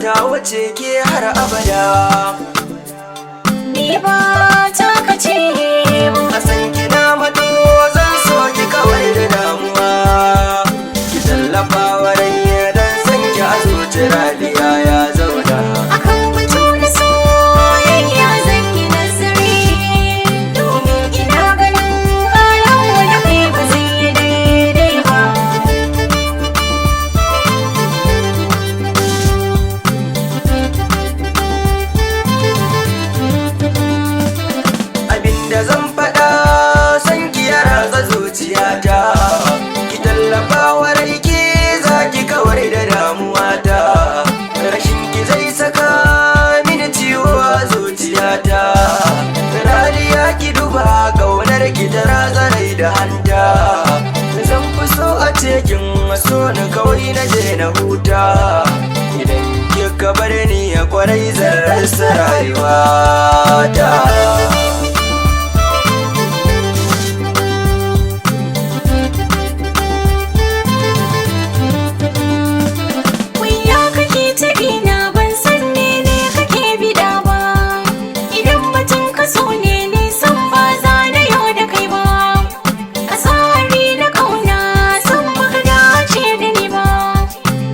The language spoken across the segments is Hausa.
ta wuce ke har abada. Ni ba ta kace A san kina mato zan so ki kawai da damuwa. Ki tallafa wa rai dan san ki a zuci Raliya ya zauna. akan batu na soyayya zan yi nazari, domin ina ganin halin wani kai ba zai yi daidai ba. Abinda zan faɗa san ki ya ratsa zuciyata. Ki tallafa wa rai ki za ki kawar da damuwata. Rashin ki zai saka mini ciwo a zuciyata. Raliya ki duba ƙaunar ki ta ratsa rai da hanta. Zan fi so a cikin so ni kawai na je na huta. Idan kika bar ni a kwarai zan rasa rayuwata. Kunya kake ta ina ban san mene kake bida ba, idan batun ka so ne nisan ba za na yau da kai ba. A tsari na ƙauna san baka dace da ni ba,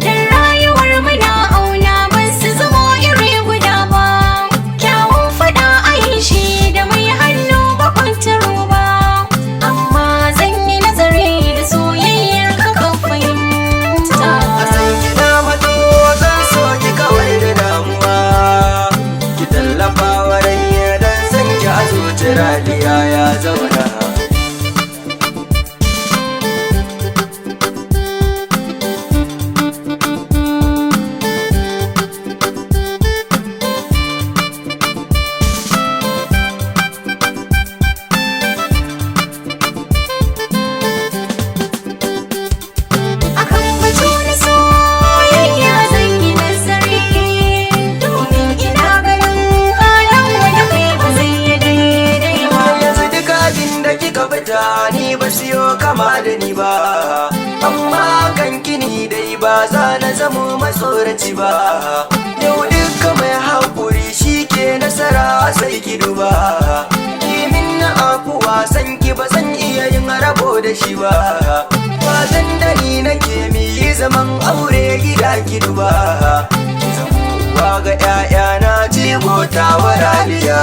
dan rayuwar mu na auna ban su zamo iri guda ba. Kyawun faɗa a yi shi da mai hannu ba kwantaro ba, amma zan yi nazari da soyayyar ka kan fahimta. A san kina mato zan so ki kawai da damuwa. Ki tallafa wa rai dan san ki a zuci Raliya ya zauna. Akan batu na soyayya zan yi nazari, domin ina ganin halin wani kai ba zai yi daidai ba. Yanzu duka abin da kika fita ni ba siyo kama da ni ba. Amma kan kini dai ba za na zamo matsoraci ba. Yau duka mai haƙuri shi ke nasara sai ki duba. Kimin na afuwa san ki ba zan iya yin rabo da shi ba. Fatan da ni nake mi yi zaman aure gida ki duba. Ki zama uwa ga 'ya'yana jigo ta wa Raliya.